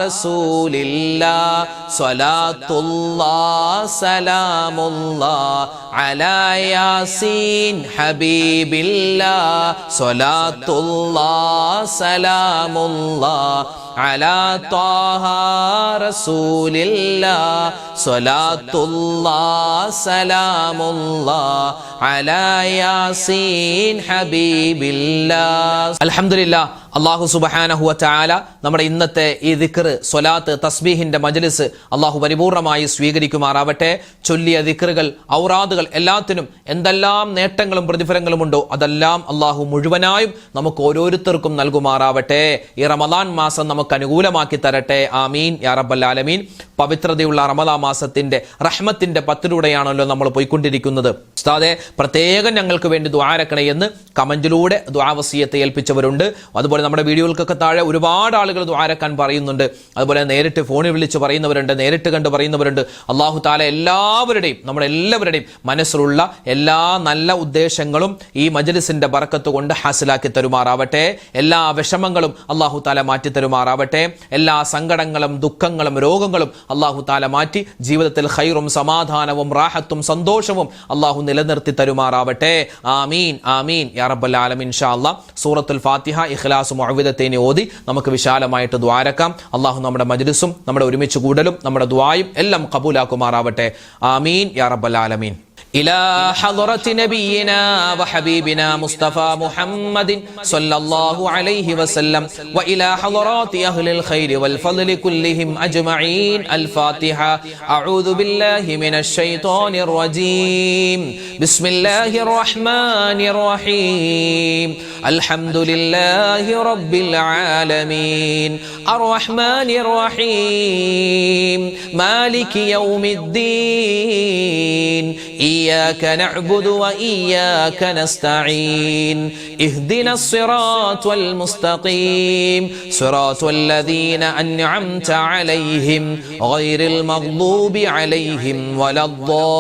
റസൂലില്ലാഹ് സ്വലാത്തുല്ലാഹ് സലാമുല്ലാഹ് അലാ യാസീൻ ഹബീബില്ലാഹ് സ്വലാത്തുല്ലാഹ് സലാമുല്ലാഹ് അലാ ത്വാഹ റസൂലില്ലാഹ് സ്വലാത്തുല്ലാഹ് സലാമുല്ലാഹ് അലാ യാസീൻ ഹബീബില്ലാഹ്. അൽഹംദുലില്ലാഹ്, അല്ലാഹു സുബ്ഹാനഹു വ തആല നമ്മുടെ ഇന്നത്തെ ഈ ദിക്ർ, സ്വലാത്ത്, തസ്ബീഹിന്റെ മജ്ലിസ് അല്ലാഹു പരിപൂർണമായി സ്വീകരിക്കുമാറാവട്ടെ. ചൊല്ലിയ ദിക്റുകൾ, ഔറാദുകൾ എല്ലാത്തിനും എന്തെല്ലാം നേട്ടങ്ങളും പ്രതിഫലങ്ങളും ഉണ്ടോ അതെല്ലാം അല്ലാഹു മുഴുവനായും നമുക്ക് ഓരോരുത്തർക്കും നൽകുമാറാവട്ടെ. ഈ റമദാൻ മാസം നമുക്ക് അനുകൂലമാക്കി തരട്ടെ. ആമീൻ യാ റബ്ബൽ ആലമീൻ. പവിത്രതയുള്ള റമദാൻ മാസത്തിന്റെ റഹ്മത്തിന്റെ പത്തിലൂടെയാണല്ലോ നമ്മൾ പോയിക്കൊണ്ടിരിക്കുന്നത്. ഉസ്താദെ, പ്രത്യേകം ഞങ്ങൾക്ക് വേണ്ടി ദുആരക്കണേ എന്ന് കമന്റിലൂടെ ദുആ വസിയത്ത് ഏൽപ്പിച്ചവരുണ്ട്. അതുപോലെ നമ്മുടെ വീഡിയോകൾക്കൊക്കെ താഴെ ഒരുപാട് ആളുകൾ ദുആരക്കാൻ പറയുന്നുണ്ട്. അതുപോലെ നേരിട്ട് ഫോണിൽ വിളിച്ച് പറയുന്നവരുണ്ട്, നേരിട്ട് കണ്ട് പറയുന്നവരുണ്ട്. അല്ലാഹു തആല എല്ലാവരുടെയും, നമ്മളെല്ലാവരുടെയും മനസ്സിലുള്ള എല്ലാ നല്ല ഉദ്ദേശങ്ങളും ഈ മജ്ലിസിന്റെ ബറക്കത്ത് കൊണ്ട് ഹാസിലാക്കി തരുമാറാവട്ടെ. എല്ലാ വിഷമങ്ങളും അല്ലാഹു തആല മാറ്റി തരുമാറാവട്ടെ. എല്ലാ സങ്കടങ്ങളും ദുഃഖങ്ങളും രോഗങ്ങളും അല്ലാഹു തആല മാറ്റി ജീവിതത്തിൽ ഖൈറും സമാധാനവും റാഹത്തും സന്തോഷവും അല്ലാഹു നിലനിർത്തി തരുമാറാവട്ടെ. ആമീൻ ആമീൻ യാ റബ്ബൽ ആലമീൻ. ഇൻഷാ അല്ലാഹ് സൂറത്തുൽ ഫാത്തിഹ, ഇഖ്ലാസ്, മുഅവ്വിദത്തൈൻ ഓതി നമുക്ക് വിശാലമായിട്ട് ദുആരക്കാം. അല്ലാഹു നമ്മുടെ മജ്ലിസും നമ്മുടെ ഒരുമിച്ച് കൂടലും നമ്മുടെ ദുആയും എല്ലാം ഖബൂലാക്കുമാറാവട്ടെ. ആമീൻ യാ റബ്ബൽ ആലമീൻ. إلى حضرة نبينا وحبيبنا مصطفى محمد صلى الله عليه وسلم وإلى حضرات أهل الخير والفضل كلهم أجمعين. الفاتحة. أعوذ بالله من الشيطان الرجيم. بسم الله الرحمن الرحيم. الحمد لله رب العالمين الرحمن الرحيم مالك يوم الدين إياك نعبد وإياك نستعين اهدنا الصراط المستقيم صراط الذين أنعمت عليهم غير المغضوب عليهم ولا الضالين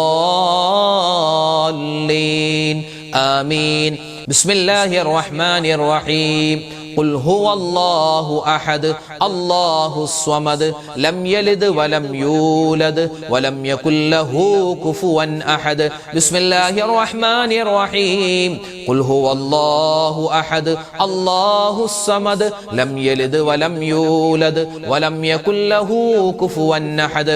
آمين. بسم الله الرحمن الرحيم. قل هو الله أحد الله الصمد لم يلد ولم يولد ولم يكن له كفوا أحد. بسم الله الرحمن الرحيم. قل هو الله أحد الله الصمد لم يلد ولم يولد ولم يكن له كفوا أحد.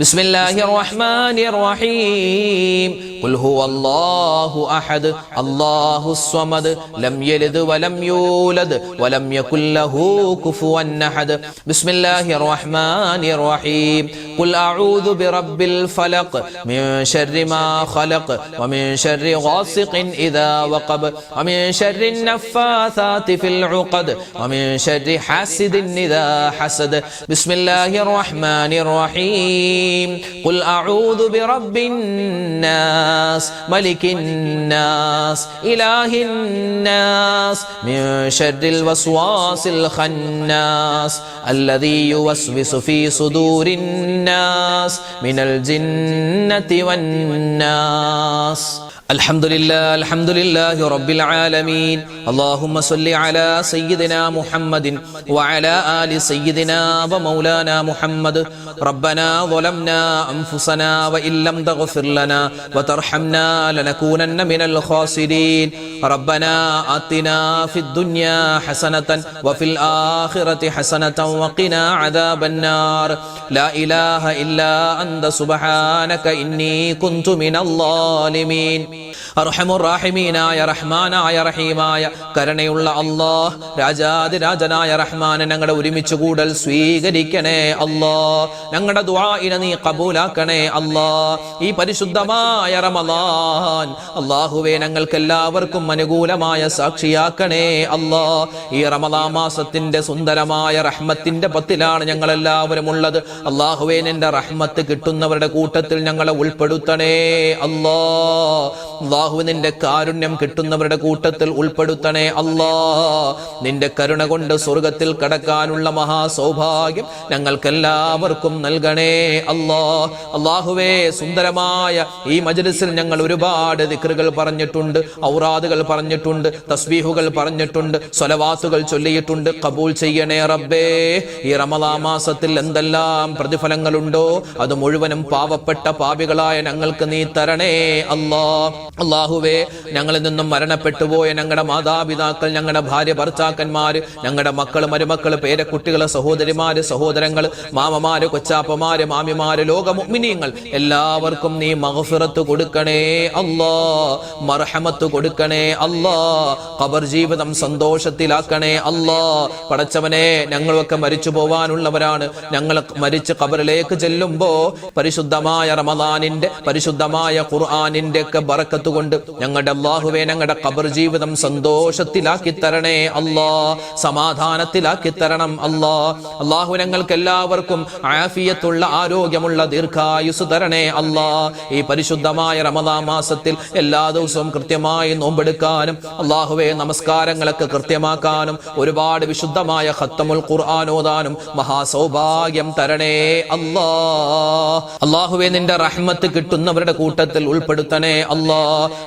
بسم الله الرحمن الرحيم. قل هو الله أحد الله الصمد لم يلد ولم يولد ولم يكن له كفوا أحد. بسم الله الرحمن الرحيم. قل أعوذ برب الفلق من شر ما خلق ومن شر غاسق إذا وقب ومن شر النفاثات في العقد ومن شر حاسد إذا حسد. بسم الله الرحمن الرحيم. قل أعوذ برب الناس ملك الناس إله الناس من شر الوسواس الخناس الذي يوسوس في صدور الناس من الجنة والناس. الحمد لله رب العالمين. اللهم صل على سيدنا محمد وعلى آل سيدنا ومولانا محمد. ربنا ظلمنا أنفسنا وإن لم تغفر لنا وترحمنا لنكونن من الخاسرين. ربنا آتنا في الدنيا حسنة وفي الآخرة حسنة وقنا عذاب النار. لا إله إلا أنت سبحانك إني كنت من الظالمين. അർഹമുർ-റഹീമീനായ റഹ്മാനായ റഹീമായ കരുണയുള്ള അല്ലാഹ്, രാജാതിരാജനായ റഹ്മാൻ, ഞങ്ങളുടെ ഒരുമിച്ച് കൂടൽ സ്വീകരിക്കണേ അല്ലാഹ്. ഞങ്ങളുടെ ദുആഇനെ നീ ഖബൂലാക്കണേ അല്ലാഹ്. ഈ പരിശുദ്ധമായ റമളാൻ അല്ലാഹുവേ ഞങ്ങൾക്ക് എല്ലാവർക്കും അനുകൂലമായ സാക്ഷിയാക്കണേ അല്ലാഹ്. ഈ റമളാൻ മാസത്തിന്റെ സുന്ദരമായ റഹ്മത്തിന്റെ പത്തിലാണ് ഞങ്ങൾ എല്ലാവരും ഉള്ളത്. അല്ലാഹുവേ, നിന്റെ റഹ്മത്ത് കിട്ടുന്നവരുടെ കൂട്ടത്തിൽ ഞങ്ങളെ ഉൾപ്പെടുത്തണേ അല്ലാഹ്. അല്ലാഹു, നിന്റെ കാരുണ്യം കിട്ടുന്നവരുടെ കൂട്ടത്തിൽ ഉൾപ്പെടുത്തണേ അല്ലാഹ്. നിന്റെ കരുണ കൊണ്ട് സ്വർഗത്തിൽ കടക്കാനുള്ള മഹാസൗഭാഗ്യം ഞങ്ങൾക്കെല്ലാവർക്കും നൽകണേ അല്ലാഹ്. അല്ലാഹുവേ, സുന്ദരമായ ഈ മജ്ലിസിൽ ഞങ്ങൾ ഒരുപാട് ദിക്റുകൾ പറഞ്ഞിട്ടുണ്ട്, ഔറാദുകൾ പറഞ്ഞിട്ടുണ്ട്, തസ്ബീഹുകൾ പറഞ്ഞിട്ടുണ്ട്, സ്വലവാത്തുകൾ ചൊല്ലിയിട്ടുണ്ട്. ഖബൂൽ ചെയ്യണേ റബ്ബേ. ഈ റമളാൻ മാസത്തിൽ എന്തെല്ലാം പ്രതിഫലങ്ങളുണ്ടോ അത് മുഴുവനും പാവപ്പെട്ട പാപികളായ ഞങ്ങൾക്ക് നീ തരണേ അല്ലാഹ്. അല്ലാഹുവേ, ഞങ്ങളിൽ നിന്നും മരണപ്പെട്ടു പോയ ഞങ്ങളുടെ മാതാപിതാക്കൾ, ഞങ്ങളുടെ ഭാര്യ ഭർത്താക്കന്മാര്, ഞങ്ങളുടെ മക്കള്, മരുമക്കള്, പേരക്കുട്ടികള്, സഹോദരിമാര്, സഹോദരങ്ങൾ, മാമമാര്, കൊച്ചാപ്പമാര്, മാമിമാര്, ലോക മുഅ്മിനീങ്ങൾ എല്ലാവർക്കും നീ മഗ്ഫിറത്ത് കൊടുക്കണേ അല്ലാഹ്. മർഹമത്ത് കൊടുക്കണേ അല്ലാഹ്. ഖബർ ജീവിതം സന്തോഷത്തിലാക്കണേ അല്ലാഹ്. പടച്ചവനെ, ഞങ്ങളൊക്കെ മരിച്ചു പോവാനുള്ളവരാണ്. ഞങ്ങൾ മരിച്ച് ഖബറിലേക്ക് ചെല്ലുമ്പോ പരിശുദ്ധമായ റമളാനിന്റെ, പരിശുദ്ധമായ ഖുർആനിന്റെ ഒക്കെ ബറക്കത്ത് കൊണ്ട് ഞങ്ങളുടെ അല്ലാഹുവേ, ഞങ്ങളുടെ ഖബർ ജീവിതം സന്തോഷത്തിലാക്കി തരണേ അല്ലാഹ്. സമാധാനത്തിലാക്കി തരണം അല്ലാഹ്. അല്ലാഹു, ഞങ്ങൾക്ക് എല്ലാവർക്കും ആഫിയത്തുള്ള, ആരോഗ്യമുള്ള ദീർഘായുസ് തരണേ അല്ലാഹ്. ഈ പരിശുദ്ധമായ റമളാൻ മാസത്തിൽ എല്ലാ ദിവസവും കൃത്യമായി നോമ്പെടുക്കാനും അല്ലാഹുവേ നമസ്കാരങ്ങളൊക്കെ കൃത്യമാക്കാനും ഒരുപാട് വിശുദ്ധമായ ഖത്തമുൽ ഖുർആൻ ഓതാനും മഹാസൗഭാഗ്യം തരണേ അല്ലാഹ്. അല്ലാഹുവേ, നിന്റെ റഹ്മത്ത് കിട്ടുന്നവരുടെ കൂട്ടത്തിൽ ഉൾപ്പെടുത്തണേ അല്ലാഹ്.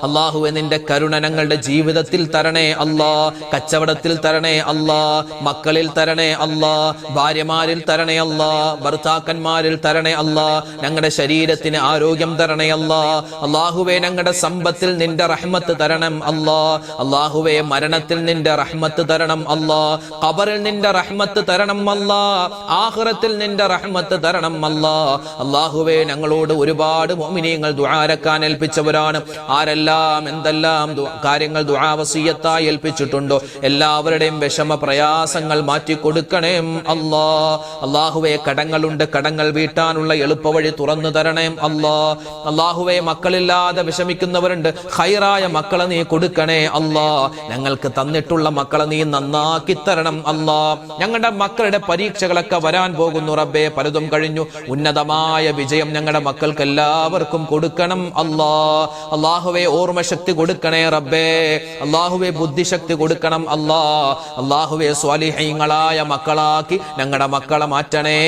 അല്ലാഹുവേ നിന്റെ കരുണ ഞങ്ങളുടെ ജീവിതത്തിൽ തരണേ അല്ലാ, കച്ചവടത്തിൽ തരണേ അല്ലാ, മക്കളിൽ തരണേ അല്ലാ, ഭാര്യമാരിൽ തരണേ അല്ലാ, ഭർത്താക്കന്മാരിൽ തരണേ അല്ലാ, ഞങ്ങളുടെ ശരീരത്തിന് ആരോഗ്യം തരണേ അല്ലാ. അല്ലാഹുവേ ഞങ്ങളുടെ സമ്പത്തിൽ നിന്റെ റഹ്മത്ത് തരണം അല്ലാ. അല്ലാഹുവേ മരണത്തിൽ നിന്റെ റഹ്മത്ത് തരണം അല്ലാ, ഖബറിൽ നിന്റെ റഹ്മത്ത് തരണം അല്ലാ, ആഖിറത്തിൽ നിന്റെ റഹ്മത്ത് തരണം അല്ലാ. അല്ലാഹുവേ ഞങ്ങളോട് ഒരുപാട് മുഅ്മിനീങ്ങൾ ദുആരക്കാൻ ഏൽപ്പിച്ചവരാണ്. ആരെല്ലാം എന്തെല്ലാം കാര്യങ്ങൾ ദുആ വസിയത്തായി ഏൽപ്പിച്ചിട്ടുണ്ടോ എല്ലാവരുടെയും വിഷമ പ്രയാസങ്ങൾ മാറ്റി കൊടുക്കണേ അല്ലാ. അല്ലാഹുവേ കടങ്ങളുണ്ട്, കടങ്ങൾ വീട്ടാനുള്ള എളുപ്പവഴി തുറന്നു തരണേ അല്ലാ. അല്ലാഹുവേ മക്കളില്ലാതെ വിഷമിക്കുന്നവരുണ്ട്, ഖൈറായ മക്കളെ നീ കൊടുക്കണേ അല്ലാ. ഞങ്ങൾക്ക് തന്നിട്ടുള്ള മക്കളെ നീ നന്നാക്കി തരണം അല്ലാ. ഞങ്ങളുടെ മക്കളുടെ പരീക്ഷകളൊക്കെ വരാൻ പോകുന്നു റബ്ബേ, പലതും കഴിഞ്ഞു. ഉന്നതമായ വിജയം ഞങ്ങളുടെ മക്കൾക്ക് എല്ലാവർക്കും കൊടുക്കണം അല്ലാ. അല്ലാഹുവേ ഓർമ്മശക്തി കൊടുക്കണേ റബ്ബേ. അല്ലാഹുവേ ബുദ്ധിശക്തി കൊടുക്കണം അല്ലാ. അല്ലാഹുവേ സ്വാലിഹീങ്ങളായ മക്കളാക്കി ഞങ്ങളുടെ മക്കളെ മാറ്റണേ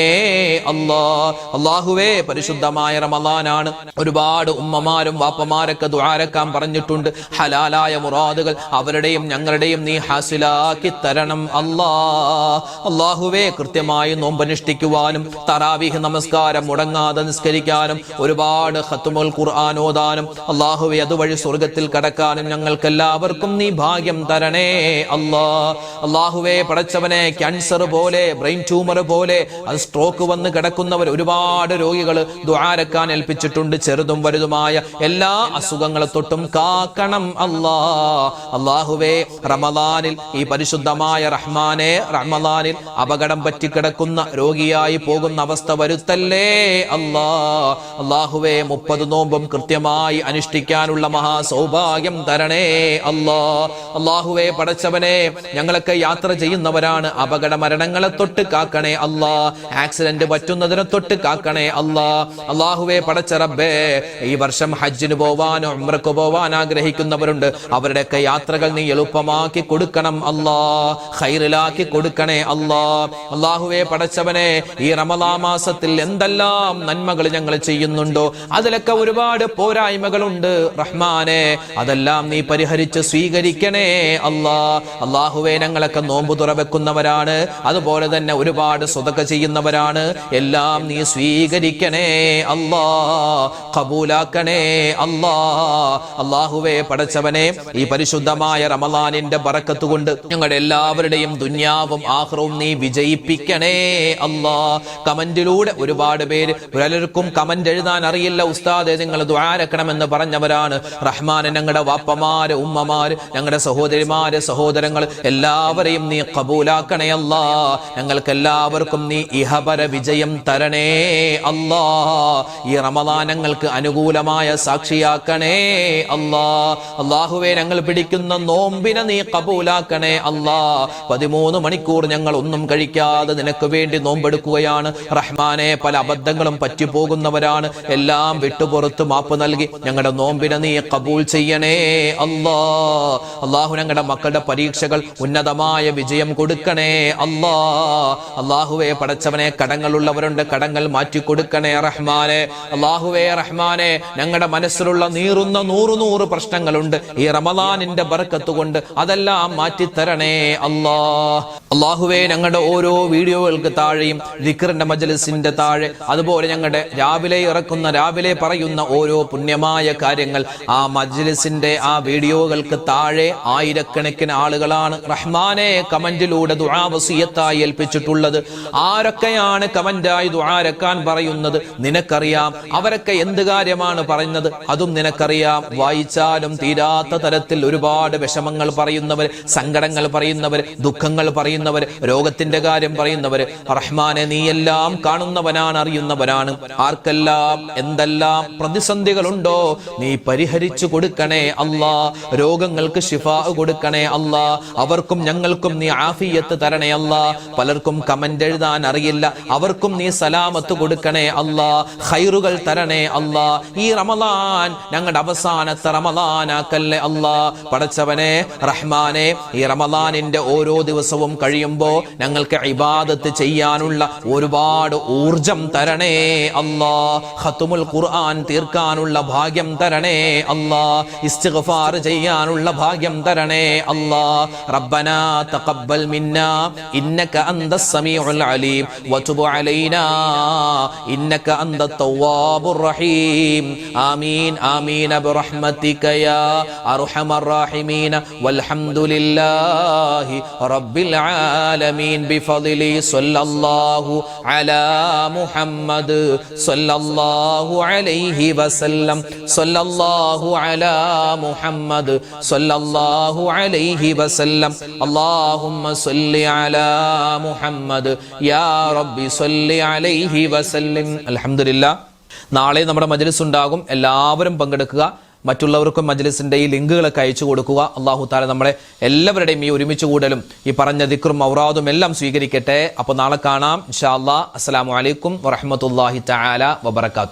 അല്ലാ. അല്ലാഹുവേ പരിശുദ്ധമായ റമളാനാണ്. ഒരുപാട് ഉമ്മമാരും വാപ്പമാരൊക്കെ ദുആരക്കാൻ പറഞ്ഞിട്ടുണ്ട്. ഹലാലായ മുറാദുകൾ അവരുടെയും ഞങ്ങളുടെയും നീ ഹാസിലാക്കി തരണം അല്ലാ. അല്ലാഹുവേ കൃത്യമായി നോമ്പനുഷ്ഠിക്കുവാനും തറാവീഹ് നമസ്കാരം മുടങ്ങാതെ നിസ്കരിക്കാനും ഒരുപാട് ഖത്മുൽ ഖുർആൻ ഓതാനും അല്ലാഹുവേ അതുവഴി സ്വർഗ്ഗത്തിൽ കടക്കാനും ഞങ്ങൾക്ക് എല്ലാവർക്കും നീ ഭാഗ്യം തരണേ അല്ലാ. അല്ലാഹുവേ പടച്ചവനെ ക്യാൻസർ പോലെ, ബ്രെയിൻ ട്യൂമർ പോലെ, അത് സ്ട്രോക്ക് വന്ന് കിടക്കുന്നവർ ഒരുപാട് രോഗികൾ ദുആരക്കാൻ ഏൽപ്പിച്ചിട്ടുണ്ട്. ചെറുതും വലുതുമായ എല്ലാ അസുഖങ്ങളെ തൊട്ടും കാക്കണം അല്ലാ. അല്ലാഹുവേ റമളാനിൽ ഈ പരിശുദ്ധമായ റഹ്മാനെ, റമളാനിൽ അപകടം പറ്റിക്കിടക്കുന്ന രോഗിയായി പോകുന്ന അവസ്ഥ വരുത്തല്ലേ അല്ലാ. അല്ലാഹുവേ 30 നോമ്പും കൃത്യമായി അനുഷ്ഠിക്കാനുള്ള മഹാസൗഭാഗ്യം തരണേ അല്ലാ. അല്ലാഹുവേ പടച്ചവനെ ഞങ്ങളൊക്കെ യാത്ര ചെയ്യുന്നവരാണ്, അപകട മരണങ്ങളെ തൊട്ട് കാക്കണേ അല്ലാ. ആക്സിഡന്റ് പറ്റുന്നതിനെ തൊട്ട് കാക്കണേ അല്ലാ. അല്ലാഹുവേ പടച്ച റബ്ബേ ഈ വർഷം ഹജ്ജിന് പോവാനോ ഉംറക്ക് പോവാൻ ആഗ്രഹിക്കുന്നവരുണ്ട്, അവരുടെയൊക്കെ യാത്രകൾ നീ എളുപ്പമാക്കി കൊടുക്കണം അല്ലാ, ഖൈറിലാക്കി കൊടുക്കണേ അല്ലാ. അല്ലാഹുവേ പടച്ചവനെ ഈ റമളാൻ മാസത്തിൽ എന്തെല്ലാം നന്മകൾ ഞങ്ങൾ ചെയ്യുന്നുണ്ടോ അതിലൊക്കെ ഒരുപാട് പോരായ്മകളുണ്ട് റഹ്മാനെ, അതെല്ലാം നീ പരിഹരിച്ച് സ്വീകരിക്കണേ അല്ലാ. അല്ലാഹുവേ ഞങ്ങളൊക്കെ നോമ്പ് തുറവെക്കുന്നവരാണ്, അതുപോലെ തന്നെ ഒരുപാട് സ്വതക്ക ചെയ്യുന്നവരാണ്, എല്ലാം നീ സ്വീകരിക്കണേ അല്ലാ, ഖബൂലാക്കണേ അല്ലാ. അല്ലാഹുവേ പടച്ചവനെ ഈ പരിശുദ്ധമായ റമളാനിന്റെ ബറക്കത്ത് കൊണ്ട് ഞങ്ങളുടെ എല്ലാവരുടെയും ദുനിയാവും ആഖിറവും നീ വിജയിപ്പിക്കണേ അല്ലാ. കമന്റിലൂടെ ഒരുപാട് പേര്, പലർക്കും കമന്റ് എഴുതാൻ അറിയില്ല ഉസ്താദേ നിങ്ങൾ ദുആരക്കണമെന്ന് പറഞ്ഞവരാണ്. റഹ്മാനെ ഞങ്ങളുടെ വാപ്പമാര്, ഉമ്മമാര്, ഞങ്ങളുടെ സഹോദരിമാര്, സഹോദരങ്ങൾ എല്ലാവരെയും നീ ഖബൂലാക്കണേ അല്ലാ. ഞങ്ങൾക്ക് എല്ലാവർക്കും നീ ഇഹപര വിജയം തരണേ അല്ലാ. ഈ റമളാൻ ഞങ്ങൾക്ക് അനുകൂലമായ സാക്ഷിയാക്കണേ അല്ലാ. അല്ലാഹുവേ ഞങ്ങൾ പിടിക്കുന്ന നോമ്പിനെ നീ ഖബൂലാക്കണേ അല്ലാ. 13 മണിക്കൂർ ഞങ്ങൾ ഒന്നും കഴിക്കാതെ നിനക്ക് വേണ്ടി നോമ്പെടുക്കുകയാണ് റഹ്മാനെ. പല അബദ്ധങ്ങളും പറ്റിപ്പോകുന്നവരാണ്, എല്ലാം വിട്ടുപുറത്ത് മാപ്പ് നൽകി ഞങ്ങളുടെ നോമ്പിനെ നീ ഖബൂൽ ചെയ്യണേ അല്ലാ. അല്ലാഹു ഞങ്ങളുടെ മക്കളുടെ പരീക്ഷകൾ ഉന്നതമായ വിജയം കൊടുക്കണേ അല്ലാ. അല്ലാഹുവേ പടച്ചവനെ കടങ്ങളുള്ളവരുണ്ട്, കടങ്ങൾ മാറ്റി കൊടുക്കണേ റഹ്മാനെ. അല്ലാഹുവേ റഹ്മാനെ ഞങ്ങളുടെ മനസ്സിലുള്ള നീറുന്ന 100 പ്രശ്നങ്ങളുണ്ട്, ഈ റമളാനിന്റെ ബർക്കത്ത് കൊണ്ട് അതെല്ലാം മാറ്റിത്തരണേ അല്ലാ. അല്ലാഹുവേ ഞങ്ങളുടെ ഓരോ വീഡിയോകൾക്ക് താഴെയും ദിക്റിന്റെ മജ്ലിസിന്റെ താഴെ, അതുപോലെ ഞങ്ങളുടെ രാവിലെ പറയുന്ന ഓരോ പുണ്യമായ കാര്യങ്ങൾ ആ മജ്ലിസിന്റെ ആ വീഡിയോകൾക്ക് താഴെ ആയിരക്കണക്കിന് ആളുകളാണ് റഹ്മാനെ കമന്റിലൂടെ ദുആ വസിയത്തായി ഏൽപ്പിച്ചിട്ടുള്ളത്. ആരൊക്കെയാണ് കമന്റായി ദുആരക്കാൻ പറയുന്നത് നിനക്കറിയാം. അവരൊക്കെ എന്ത് കാര്യമാണ് പറയുന്നത് അതും നിനക്കറിയാം. വായിച്ചാലും തീരാത്ത തരത്തിൽ ഒരുപാട് വിഷമങ്ങൾ പറയുന്നവർ, സങ്കടങ്ങൾ പറയുന്നവർ, ദുഃഖങ്ങൾ പറയുന്നവർ, രോഗത്തിന്റെ കാര്യം പറയുന്നവർ. റഹ്മാനെ നീ എല്ലാം കാണുന്നവനാണ്, അറിയുന്നവനാണ്. ആർക്കെല്ലാം എന്തെല്ലാം പ്രതിസന്ധികളുണ്ടോ നീ പരിഹരിച്ചു കൊടുക്കണേ അല്ലാ. രോഗങ്ങൾക്ക് ശിഫാ കൊടുക്കണേ അല്ലാ. അവർക്കും ഞങ്ങൾക്കും നീ ആഫിയത്ത് തരണേ അല്ലാ. പലർക്കും കമന്റ് എഴുതാൻ അറിയില്ല, അവർക്കും നീ സലാമത്ത് കൊടുക്കണേ അല്ലാ. ഖൈറുകൾ തരണേ അല്ലാ. ഈ റമളാൻ ഞങ്ങളുടെ അവസാനത്തെ റമളാനാക്കല്ലേ അല്ലാ. പടച്ചവനെ റഹ്മാനെ ഈ റമളാനിന്റെ ഓരോ ദിവസവും കഴിയുമ്പോൾ ഞങ്ങൾക്ക് ഇബാദത്ത് ചെയ്യാനുള്ള ഒരുപാട് ഊർജം തരണേ അല്ലാ. ഖത്മുൽ ഖുർആൻ തീർക്കാനുള്ള ഭാഗ്യം തരണേ അല്ലാ. ഇസ്തിഗ്ഫാർ ചെയ്യാനുള്ള ഭാഗ്യം തരണേ അല്ലാ. റബ്ബനാ തഖബ്ബൽ മിന്നാ ഇന്നക അന്തസ് സമീഉൽ അലീം വതുബ് അലൈനാ ഇന്നക അന്തത് തവ്വാബുർ റഹീം. ആമീൻ ആമീൻ ബിറഹ്മതിക യാ അർഹമർ റഹീമീൻ വൽഹംദുലില്ലാഹി റബ്ബിൽ ആലമീൻ ബിഫദ്ലി സ്വല്ലല്ലാഹു അലാ മുഹമ്മദ് സ്വല്ലല്ലാഹു അലൈഹി വസല്ലം സ്വല്ലല്ലാഹു അലാ മുഹമ്മദ് സ്വല്ലല്ലാഹു അലൈഹി വസല്ലം. അല്ലാഹുമ്മ സ്വല്ലി അലാ മുഹമ്മദ് യാ റബ്ബി സ്വല്ലി അലൈഹി വസല്ലം. അൽഹംദുലില്ലാ. നാളെ നമ്മുടെ മജ്ലിസ് ഉണ്ടാകും. എല്ലാവരും പങ്കെടുക്കുക. മറ്റുള്ളവർക്കും മജ്ലിസിന്റെ ഈ ലിങ്കുകളൊക്കെ അയച്ചു കൊടുക്കുക. അല്ലാഹു തആല നമ്മളെ എല്ലാവരുടെയും ഈ ഒരുമിച്ച് കൂടലും ഈ പറഞ്ഞ ദിക്റും ഔറാദും എല്ലാം സ്വീകരിക്കട്ടെ. അപ്പോൾ നാളെ കാണാം ഇൻഷാ അല്ലാഹ്. അസ്സലാമു അലൈക്കും വറഹ്മത്തുള്ളാഹി തആല വബറകാതുഹു.